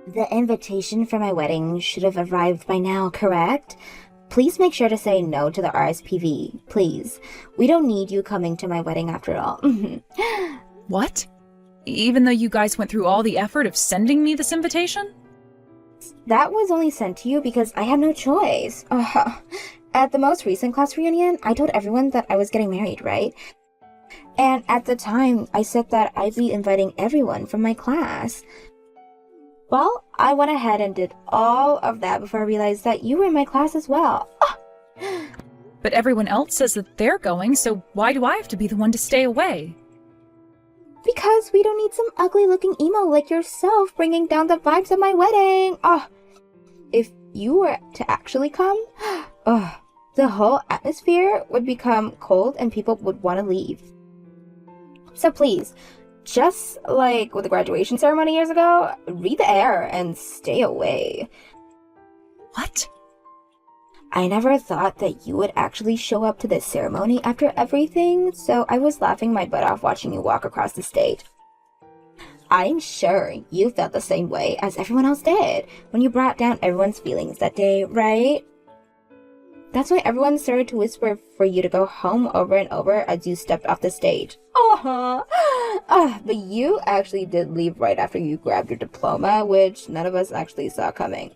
The invitation for my wedding should have arrived by now, correct? Please make sure to say no to the RSPV, please. We don't need you coming to my wedding after all. What? Even though you guys went through all the effort of sending me this invitation? That was only sent to you because I had no choice. At the most recent class reunion, I told everyone that I was getting married, right? And at the time, I said that I'd be inviting everyone from my class. Well, I went ahead and did all of that before I realized that you were in my class as well. But everyone else says that they're going, so why do I have to be the one to stay away? Because we don't need some ugly-looking emo like yourself bringing down the vibes of my wedding. If you were to actually come, the whole atmosphere would become cold and people would want to leave. So please, just like with the graduation ceremony years ago, read the air and stay away. What? I never thought that you would actually show up to this ceremony after everything, so I was laughing my butt off watching you walk across the stage. I'm sure you felt the same way as everyone else did when you brought down everyone's feelings that day, right? That's why everyone started to whisper for you to go home over and over as you stepped off the stage. But you actually did leave right after you grabbed your diploma, which none of us actually saw coming.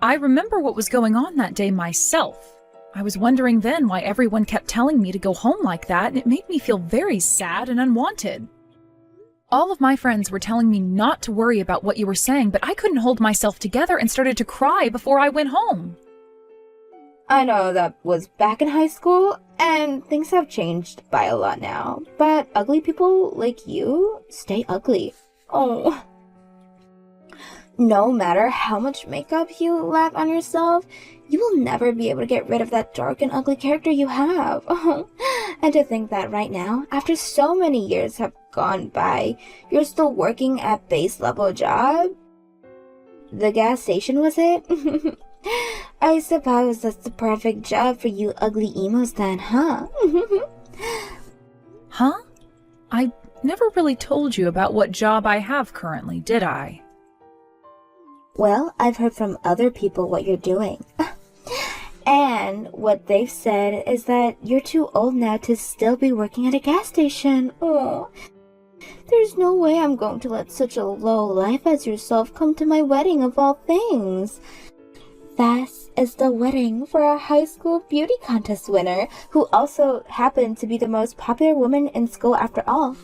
I remember what was going on that day myself. I was wondering then why everyone kept telling me to go home like that, and it made me feel very sad and unwanted. All of my friends were telling me not to worry about what you were saying, but I couldn't hold myself together and started to cry before I went home. I know that was back in high school, and things have changed by a lot now, but ugly people like you stay ugly. No matter how much makeup you lap on yourself, you will never be able to get rid of that dark and ugly character you have. And to think that right now, after so many years have gone by, you're still working at base level job? The gas station, was it? I suppose that's the perfect job for you ugly emos then, huh? Huh? I never really told you about what job I have currently, did I? Well, I've heard from other people what you're doing. And what they've said is that you're too old now to still be working at a gas station. There's no way I'm going to let such a low life as yourself come to my wedding of all things. This is the wedding for a high school beauty contest winner who also happened to be the most popular woman in school after all.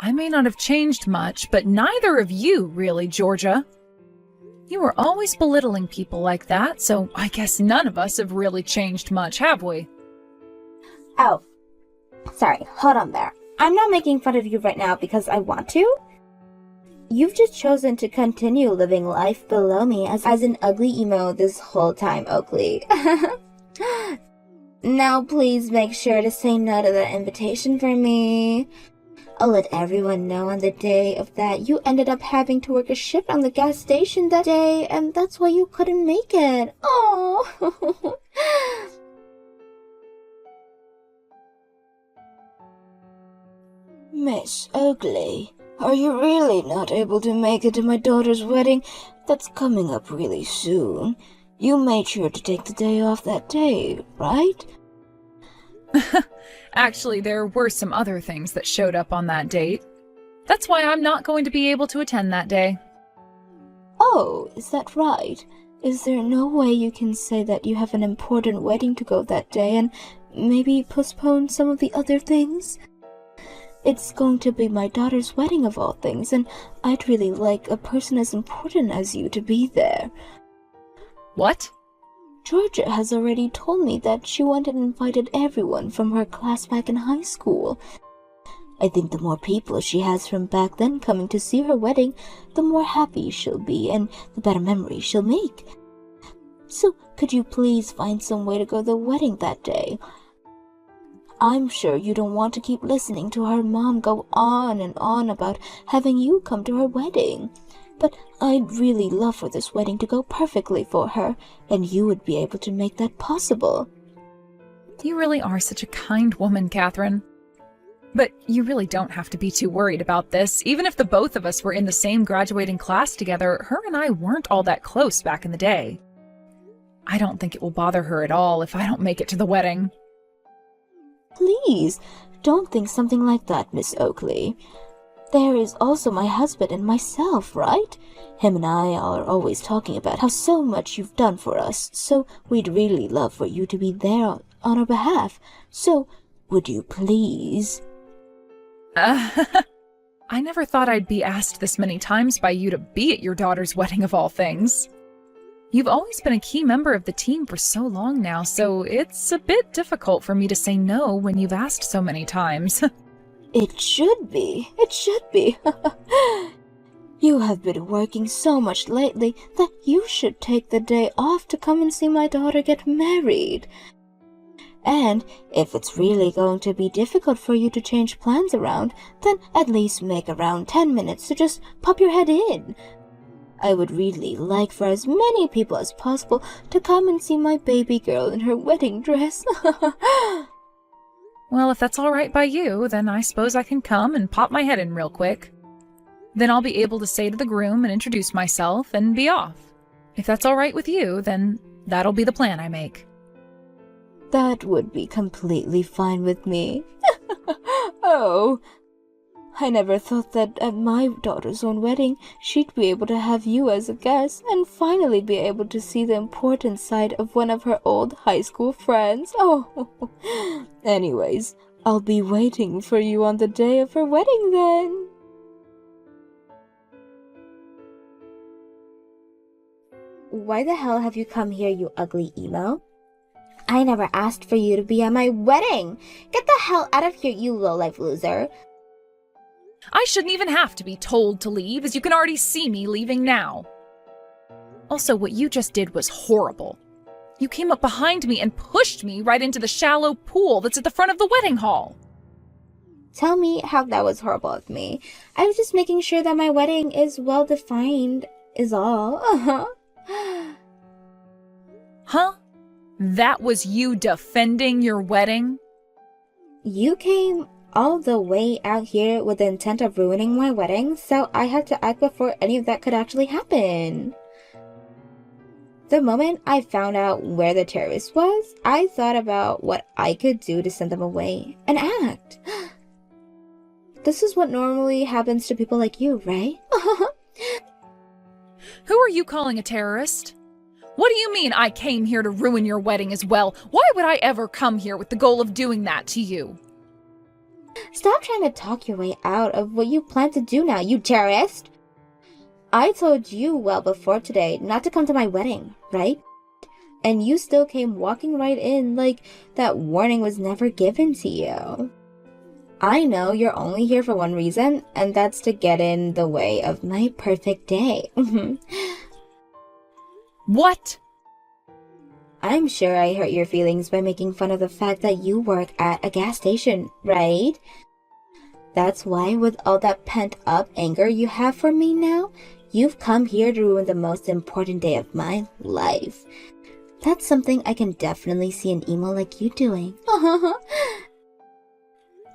I may not have changed much, but neither of you, really, Georgia. You were always belittling people like that, so I guess none of us have really changed much, have we? Oh, sorry, hold on there. I'm not making fun of you right now because I want to. You've just chosen to continue living life below me as an ugly emo this whole time, Oakley. Now please make sure to say no to that invitation for me. I'll let everyone know on the day of that you ended up having to work a shift on the gas station that day, and that's why you couldn't make it. Oh. Miss Oakley, are you really not able to make it to my daughter's wedding that's coming up really soon? You made sure to take the day off that day, right? Actually, there were some other things that showed up on that date. That's why I'm not going to be able to attend that day. Oh, is that right? Is there no way you can say that you have an important wedding to go that day and maybe postpone some of the other things? It's going to be my daughter's wedding of all things, and I'd really like a person as important as you to be there. What? Georgia has already told me that she wanted and invited everyone from her class back in high school. I think the more people she has from back then coming to see her wedding, the more happy she'll be and the better memories she'll make. So could you please find some way to go to the wedding that day? I'm sure you don't want to keep listening to her mom go on and on about having you come to her wedding. But I'd really love for this wedding to go perfectly for her, and you would be able to make that possible. You really are such a kind woman, Catherine. But you really don't have to be too worried about this. Even if the both of us were in the same graduating class together, her and I weren't all that close back in the day. I don't think it will bother her at all if I don't make it to the wedding. Please, don't think something like that, Miss Oakley. There is also my husband and myself, right? Him and I are always talking about how so much you've done for us, so we'd really love for you to be there on our behalf. So, would you please? I never thought I'd be asked this many times by you to be at your daughter's wedding of all things. You've always been a key member of the team for so long now, so it's a bit difficult for me to say no when you've asked so many times. It should be. It should be. You have been working so much lately that you should take the day off to come and see my daughter get married. And if it's really going to be difficult for you to change plans around, then at least make around 10 minutes to just pop your head in. I would really like for as many people as possible to come and see my baby girl in her wedding dress. Well, if that's all right by you, then I suppose I can come and pop my head in real quick. Then I'll be able to say to the groom and introduce myself and be off. If that's all right with you, then that'll be the plan I make. That would be completely fine with me. Oh, I never thought that at my daughter's own wedding, she'd be able to have you as a guest and finally be able to see the important side of one of her old high school friends. Oh, anyways, I'll be waiting for you on the day of her wedding then. Why the hell have you come here, you ugly emo? I never asked for you to be at my wedding. Get the hell out of here, you low-life loser. I shouldn't even have to be told to leave, as you can already see me leaving now. Also, what you just did was horrible. You came up behind me and pushed me right into the shallow pool that's at the front of the wedding hall. Tell me how that was horrible of me. I was just making sure that my wedding is well-defined, is all. Huh? That was you defending your wedding? You came all the way out here with the intent of ruining my wedding, so I had to act before any of that could actually happen. The moment I found out where the terrorist was, I thought about what I could do to send them away and act. This is what normally happens to people like you, right? Who are you calling a terrorist? What do you mean I came here to ruin your wedding as well? Why would I ever come here with the goal of doing that to you? Stop trying to talk your way out of what you plan to do now, you terrorist! I told you well before today not to come to my wedding, right? And you still came walking right in like that warning was never given to you. I know you're only here for one reason, and that's to get in the way of my perfect day. What? I'm sure I hurt your feelings by making fun of the fact that you work at a gas station, right? That's why, with all that pent-up anger you have for me now, you've come here to ruin the most important day of my life. That's something I can definitely see an emo like you doing.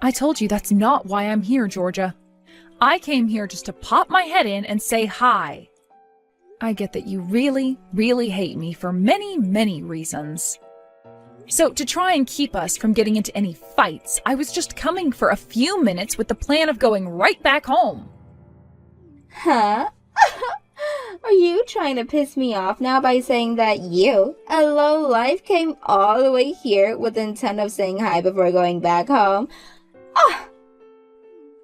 I told you that's not why I'm here, Georgia. I came here just to pop my head in and say hi. I get that you really, really hate me for many, many reasons. So to try and keep us from getting into any fights, I was just coming for a few minutes with the plan of going right back home. Huh? Are you trying to piss me off now by saying that you, a lowlife, came all the way here with the intent of saying hi before going back home? Ah!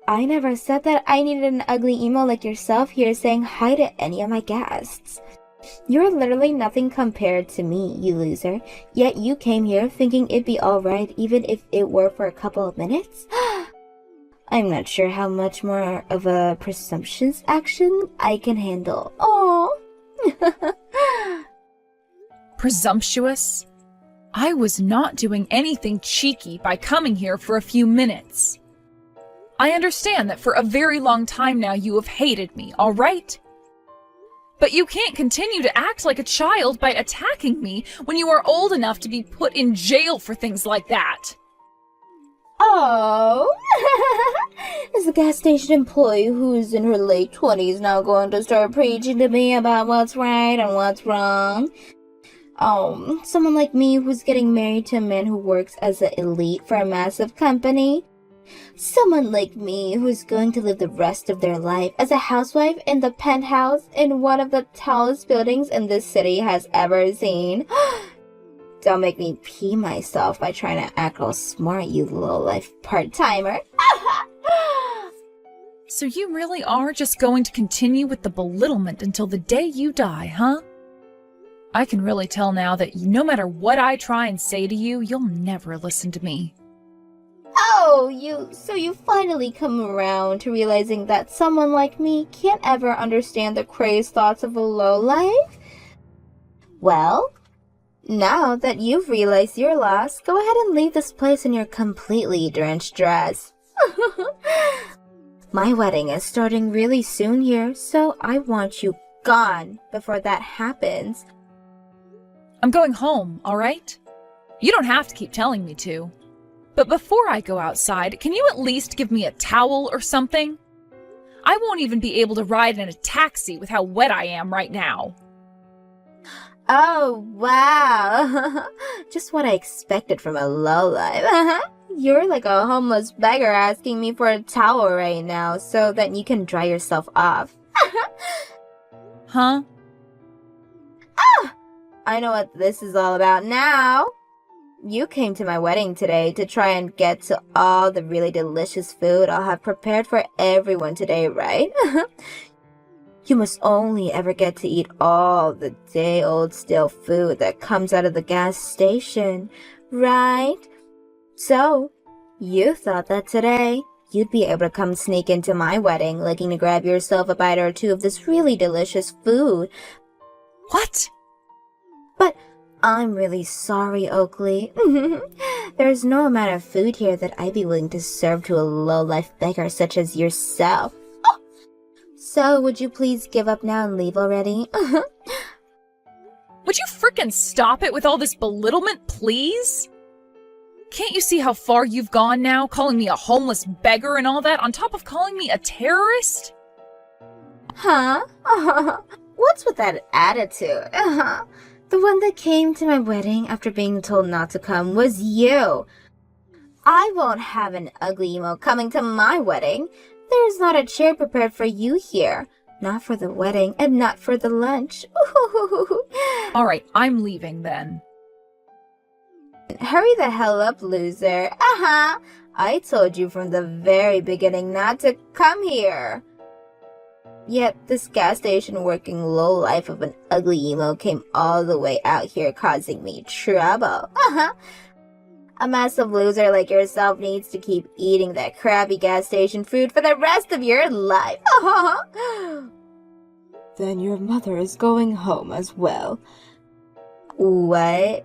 I never said that I needed an ugly emo like yourself here saying hi to any of my guests. You're literally nothing compared to me, you loser. Yet you came here thinking it'd be alright even if it were for a couple of minutes? I'm not sure how much more of a presumptuous action I can handle. Aww. Presumptuous? I was not doing anything cheeky by coming here for a few minutes. I understand that for a very long time now you have hated me, all right? But you can't continue to act like a child by attacking me when you are old enough to be put in jail for things like that. Oh, is the gas station employee who's in her late 20s now going to start preaching to me about what's right and what's wrong? Oh, someone like me who's getting married to a man who works as an elite for a massive company? Someone like me who's going to live the rest of their life as a housewife in the penthouse in one of the tallest buildings in this city has ever seen? Don't make me pee myself by trying to act all smart, you low-life part-timer. So you really are just going to continue with the belittlement until the day you die, huh? I can really tell now that no matter what I try and say to you, you'll never listen to me. Oh, so you finally come around to realizing that someone like me can't ever understand the crazed thoughts of a lowlife? Well, now that you've realized you're lost, go ahead and leave this place in your completely drenched dress. My wedding is starting really soon here, so I want you gone before that happens. I'm going home, all right? You don't have to keep telling me to. But before I go outside, can you at least give me a towel or something? I won't even be able to ride in a taxi with how wet I am right now. Oh, wow. Just what I expected from a lowlife. You're like a homeless beggar asking me for a towel right now so that you can dry yourself off. Huh? I know what this is all about now. You came to my wedding today to try and get to all the really delicious food I'll have prepared for everyone today, right? You must only ever get to eat all the day-old stale food that comes out of the gas station, right? So, you thought that today you'd be able to come sneak into my wedding looking to grab yourself a bite or two of this really delicious food. What? But I'm really sorry, Oakley. There's no amount of food here that I'd be willing to serve to a low-life beggar such as yourself. So, would you please give up now and leave already? Would you frickin' stop it with all this belittlement, please? Can't you see how far you've gone now, calling me a homeless beggar and all that, on top of calling me a terrorist? Huh? What's with that attitude? The one that came to my wedding after being told not to come was you. I won't have an ugly emo coming to my wedding. There's not a chair prepared for you here. Not for the wedding and not for the lunch. All right, I'm leaving then. Hurry the hell up, loser. I told you from the very beginning not to come here. Yet this gas station working lowlife of an ugly emo came all the way out here causing me trouble. A massive loser like yourself needs to keep eating that crappy gas station food for the rest of your life. Then your mother is going home as well. What?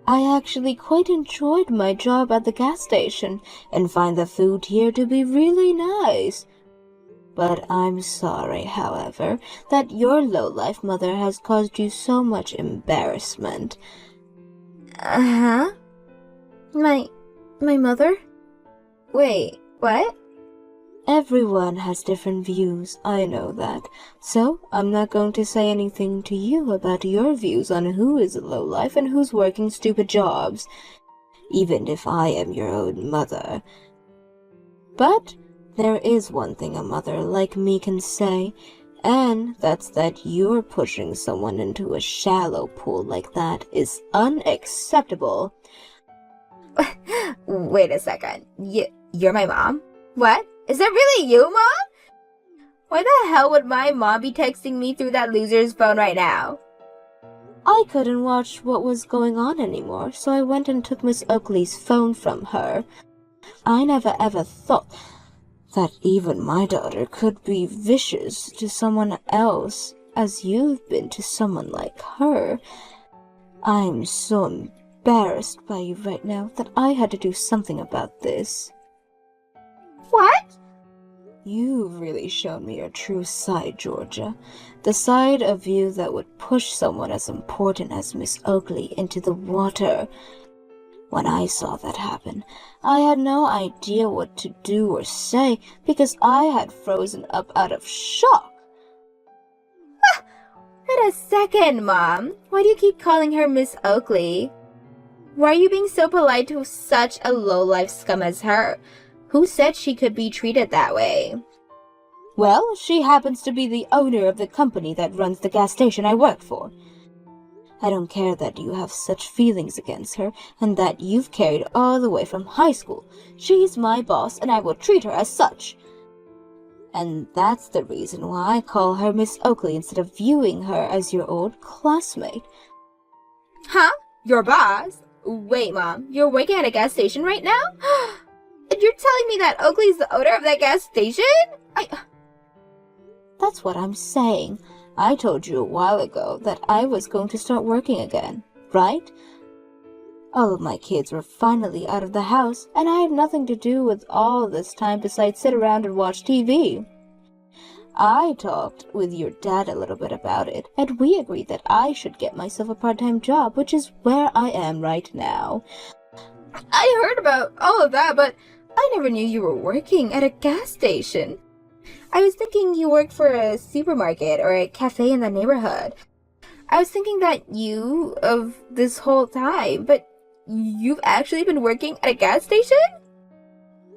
I actually quite enjoyed my job at the gas station and find the food here to be really nice. But I'm sorry, however, that your lowlife mother has caused you so much embarrassment. My mother? Wait, what? Everyone has different views, I know that. So, I'm not going to say anything to you about your views on who is a lowlife and who's working stupid jobs, even if I am your own mother. But there is one thing a mother like me can say, and that's that you're pushing someone into a shallow pool like that is unacceptable. Wait a second. You're my mom? What? Is that really you, Mom? Why the hell would my mom be texting me through that loser's phone right now? I couldn't watch what was going on anymore, so I went and took Miss Oakley's phone from her. I never ever thought that even my daughter could be vicious to someone else as you've been to someone like her. I'm so embarrassed by you right now that I had to do something about this. What? You've really shown me your true side, Georgia. The side of you that would push someone as important as Miss Oakley into the water. When I saw that happen, I had no idea what to do or say because I had frozen up out of shock. Wait a second, Mom. Why do you keep calling her Miss Oakley? Why are you being so polite to such a low-life scum as her? Who said she could be treated that way? Well, she happens to be the owner of the company that runs the gas station I work for. I don't care that you have such feelings against her and that you've carried all the way from high school. She's my boss and I will treat her as such. And that's the reason why I call her Miss Oakley instead of viewing her as your old classmate. Huh? Your boss? Wait, Mom, you're working at a gas station right now? And you're telling me that Oakley's the owner of that gas station? That's what I'm saying. I told you a while ago that I was going to start working again, right? All of my kids were finally out of the house, and I had nothing to do with all this time besides sit around and watch TV. I talked with your dad a little bit about it, and we agreed that I should get myself a part-time job, which is where I am right now. I heard about all of that, but I never knew you were working at a gas station. I was thinking you worked for a supermarket or a cafe in the neighborhood. I was thinking that you of this whole time, but you've actually been working at a gas station?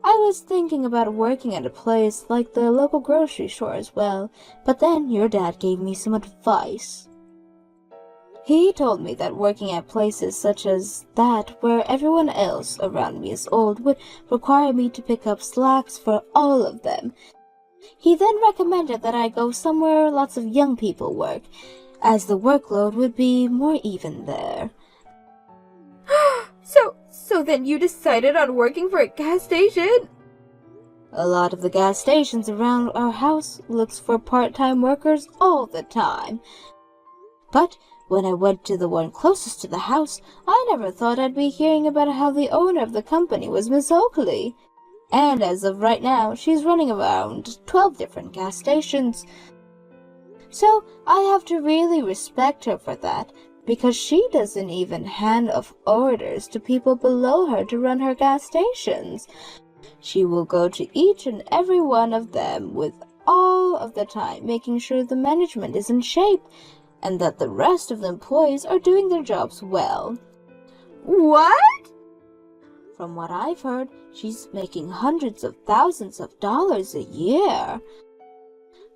I was thinking about working at a place like the local grocery store as well, but then your dad gave me some advice. He told me that working at places such as that, where everyone else around me is old, would require me to pick up slacks for all of them. He then recommended that I go somewhere lots of young people work, as the workload would be more even there. So then you decided on working for a gas station? A lot of the gas stations around our house looks for part-time workers all the time. But when I went to the one closest to the house, I never thought I'd be hearing about how the owner of the company was Miss Oakley. And as of right now, she's running around 12 different gas stations. So I have to really respect her for that, because she doesn't even hand off orders to people below her to run her gas stations. She will go to each and every one of them with all of the time, making sure the management is in shape and that the rest of the employees are doing their jobs well. What? From what I've heard, she's making hundreds of thousands of dollars a year.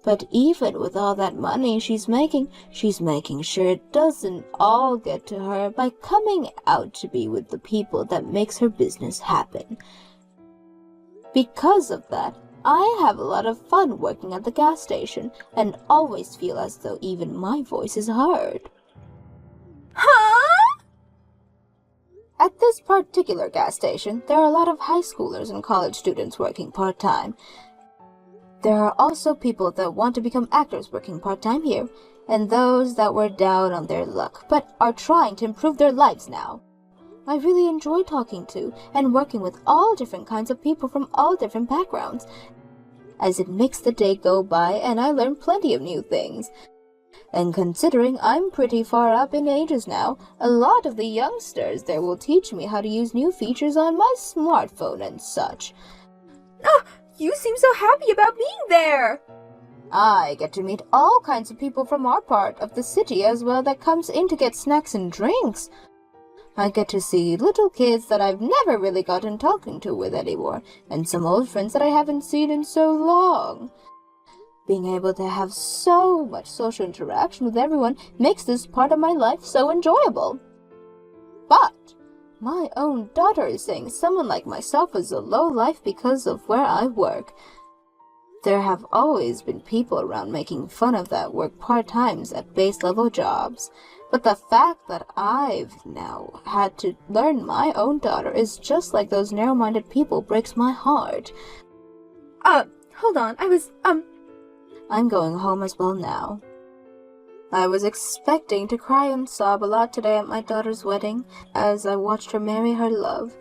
But even with all that money she's making sure it doesn't all get to her by coming out to be with the people that makes her business happen. Because of that, I have a lot of fun working at the gas station and always feel as though even my voice is heard. Huh? At this particular gas station, there are a lot of high schoolers and college students working part-time. There are also people that want to become actors working part-time here, and those that were down on their luck, but are trying to improve their lives now. I really enjoy talking to and working with all different kinds of people from all different backgrounds, as it makes the day go by and I learn plenty of new things. And considering I'm pretty far up in ages now, a lot of the youngsters there will teach me how to use new features on my smartphone and such. Oh, you seem so happy about being there! I get to meet all kinds of people from our part of the city as well that comes in to get snacks and drinks. I get to see little kids that I've never really gotten talking to with anymore, and some old friends that I haven't seen in so long. Being able to have so much social interaction with everyone makes this part of my life so enjoyable. But my own daughter is saying someone like myself is a low life because of where I work. There have always been people around making fun of that work part-times at base-level jobs, but the fact that I've now had to learn my own daughter is just like those narrow-minded people breaks my heart. Hold on, I'm going home as well now. I was expecting to cry and sob a lot today at my daughter's wedding as I watched her marry her love,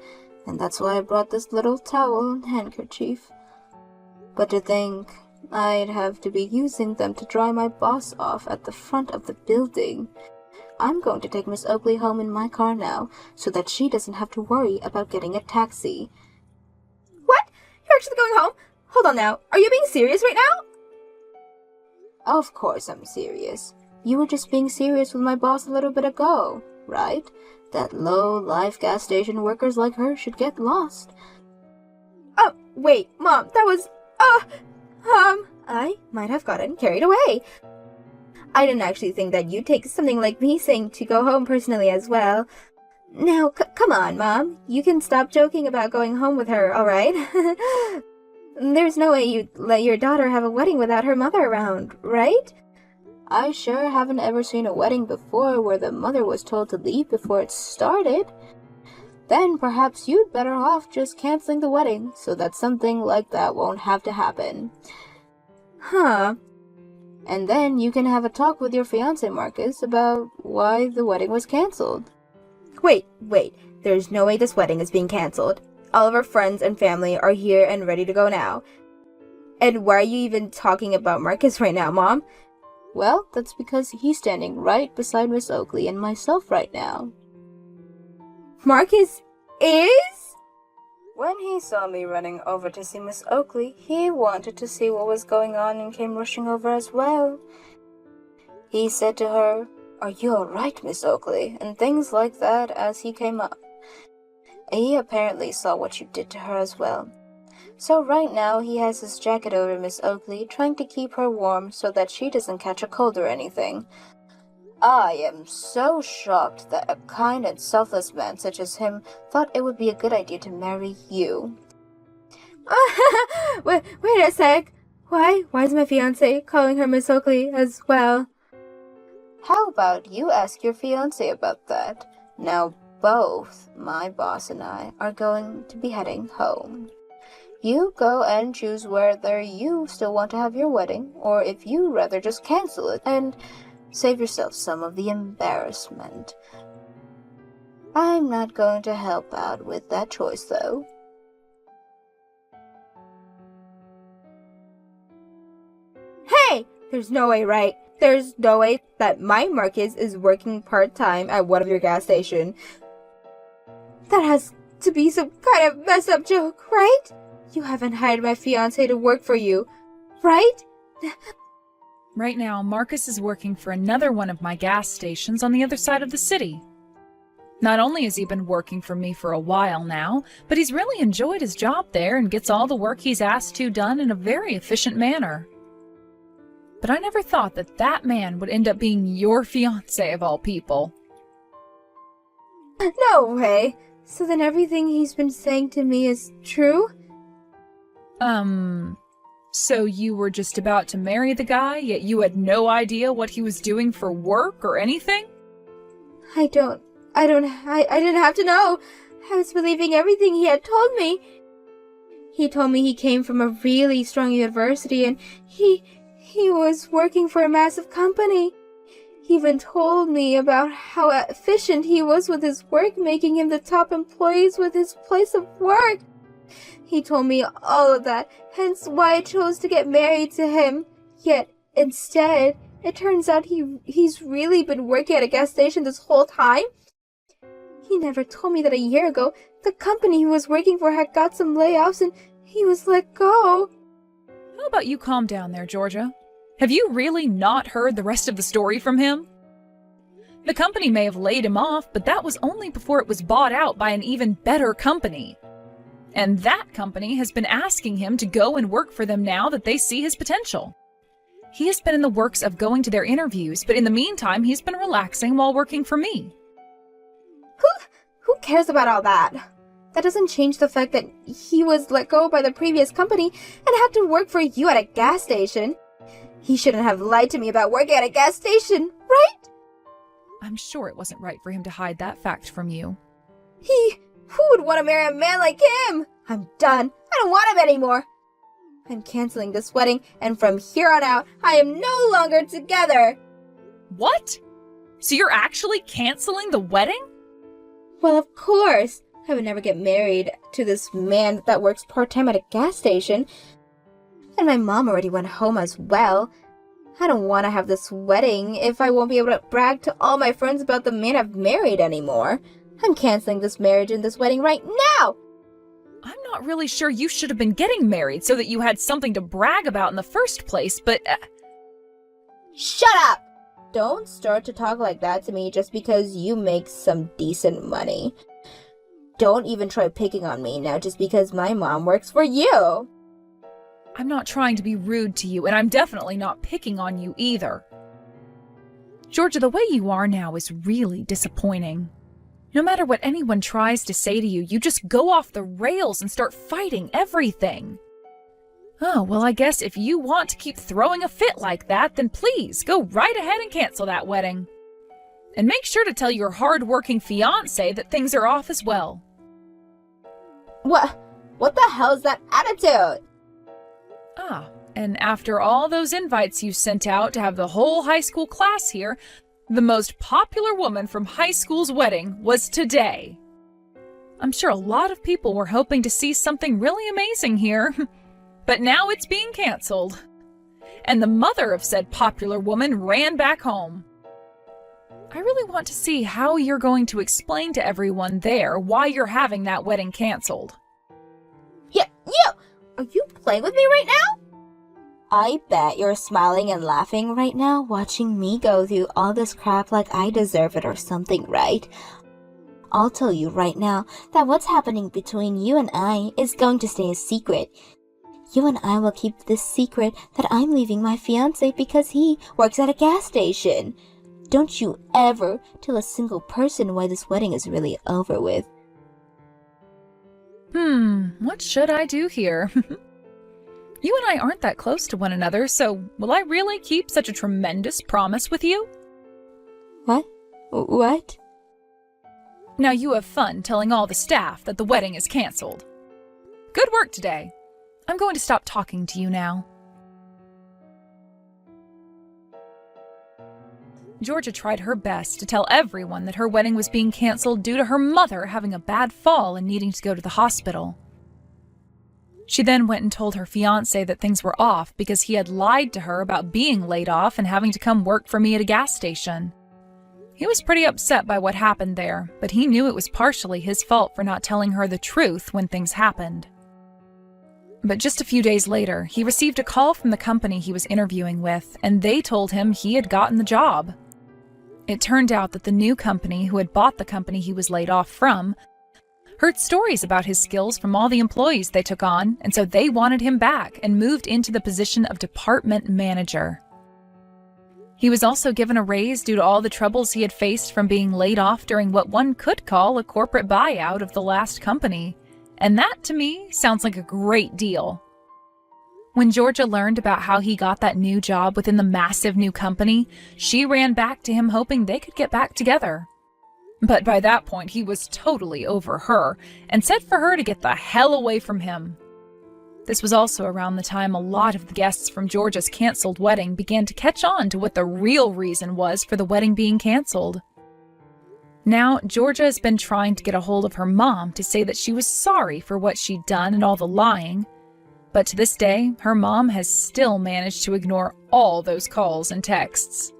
and that's why I brought this little towel and handkerchief. But to think I'd have to be using them to dry my boss off at the front of the building. I'm going to take Miss Oakley home in my car now, so that she doesn't have to worry about getting a taxi. What? You're actually going home? Hold on now. Are you being serious right now? Of course I'm serious. You were just being serious with my boss a little bit ago, right? That low-life gas station workers like her should get lost. Oh, wait, Mom, that was, I might have gotten carried away. I didn't actually think that you'd take something like me saying to go home personally as well. Now, come on, Mom. You can stop joking about going home with her, alright? There's no way you'd let your daughter have a wedding without her mother around, right? I sure haven't ever seen a wedding before where the mother was told to leave before it started. Then perhaps you'd better off just canceling the wedding so that something like that won't have to happen. Huh. And then you can have a talk with your fiancé Marcus about why the wedding was canceled. Wait. There's no way this wedding is being canceled. All of our friends and family are here and ready to go now. And why are you even talking about Marcus right now, Mom? Well, that's because he's standing right beside Miss Oakley and myself right now. Marcus is? When he saw me running over to see Miss Oakley, he wanted to see what was going on and came rushing over as well. He said to her, "Are you all right, Miss Oakley?" and things like that as he came up. He apparently saw what you did to her as well. So right now he has his jacket over Miss Oakley, trying to keep her warm so that she doesn't catch a cold or anything. I am so shocked that a kind and selfless man such as him thought it would be a good idea to marry you. Wait a sec. Why is my fiancé calling her Miss Oakley as well? How about you ask your fiancé about that? Now both my boss and I are going to be heading home. You go and choose whether you still want to have your wedding, or if you rather just cancel it and save yourself some of the embarrassment. I'm not going to help out with that choice, though. Hey! There's no way, right? There's no way that my Marcus is working part-time at one of your gas station. That has to be some kind of messed up joke, right? You haven't hired my fiancé to work for you, right? Right now, Marcus is working for another one of my gas stations on the other side of the city. Not only has he been working for me for a while now, but he's really enjoyed his job there and gets all the work he's asked to done in a very efficient manner. But I never thought that that man would end up being your fiancé of all people. No way. So then everything he's been saying to me is true? So you were just about to marry the guy, yet you had no idea what he was doing for work or anything? I didn't have to know. I was believing everything he had told me. He told me he came from a really strong university and he was working for a massive company. He even told me about how efficient he was with his work, making him the top employees with his place of work. He told me all of that, hence why I chose to get married to him. Yet, instead, it turns out he's really been working at a gas station this whole time. He never told me that a year ago, the company he was working for had got some layoffs and he was let go. How about you calm down there, Georgia? Have you really not heard the rest of the story from him? The company may have laid him off, but that was only before it was bought out by an even better company. And that company has been asking him to go and work for them now that they see his potential. He has been in the works of going to their interviews, but in the meantime, he's been relaxing while working for me. Who cares about all that? That doesn't change the fact that he was let go by the previous company and had to work for you at a gas station. He shouldn't have lied to me about working at a gas station, right? I'm sure it wasn't right for him to hide that fact from you. Who would want to marry a man like him? I'm done. I don't want him anymore. I'm canceling this wedding, and from here on out, I am no longer together. What? So you're actually canceling the wedding? Well, of course. I would never get married to this man that works part-time at a gas station. And my mom already went home as well. I don't want to have this wedding if I won't be able to brag to all my friends about the man I've married anymore. I'm canceling this marriage and this wedding right now! I'm not really sure you should have been getting married so that you had something to brag about in the first place, but... Shut up! Don't start to talk like that to me just because you make some decent money. Don't even try picking on me now just because my mom works for you. I'm not trying to be rude to you, and I'm definitely not picking on you either. Georgia, the way you are now is really disappointing. No matter what anyone tries to say to you, you just go off the rails and start fighting everything. Oh, well, I guess if you want to keep throwing a fit like that, then please go right ahead and cancel that wedding. And make sure to tell your hard-working fiancé that things are off as well. What the hell is that attitude? Ah, and after all those invites you sent out to have the whole high school class here, the most popular woman from high school's wedding was today. I'm sure a lot of people were hoping to see something really amazing here, but now it's being canceled. And the mother of said popular woman ran back home. I really want to see how you're going to explain to everyone there why you're having that wedding canceled. Yeah, you! Are you playing with me right now? I bet you're smiling and laughing right now, watching me go through all this crap like I deserve it or something, right? I'll tell you right now that what's happening between you and I is going to stay a secret. You and I will keep this secret that I'm leaving my fiancé because he works at a gas station. Don't you ever tell a single person why this wedding is really over with. What should I do here? You and I aren't that close to one another, so will I really keep such a tremendous promise with you? What? Now you have fun telling all the staff that the wedding is canceled. Good work today. I'm going to stop talking to you now. Georgia tried her best to tell everyone that her wedding was being canceled due to her mother having a bad fall and needing to go to the hospital. She then went and told her fiancé that things were off because he had lied to her about being laid off and having to come work for me at a gas station. He was pretty upset by what happened there, but he knew it was partially his fault for not telling her the truth when things happened. But just a few days later, he received a call from the company he was interviewing with, and they told him he had gotten the job. It turned out that the new company who had bought the company he was laid off from heard stories about his skills from all the employees they took on, and so they wanted him back and moved into the position of department manager. He was also given a raise due to all the troubles he had faced from being laid off during what one could call a corporate buyout of the last company. And that, to me, sounds like a great deal. When Georgia learned about how he got that new job within the massive new company, she ran back to him hoping they could get back together. But by that point, he was totally over her and said for her to get the hell away from him. This was also around the time a lot of the guests from Georgia's canceled wedding began to catch on to what the real reason was for the wedding being canceled. Now, Georgia has been trying to get a hold of her mom to say that she was sorry for what she'd done and all the lying, but to this day, her mom has still managed to ignore all those calls and texts.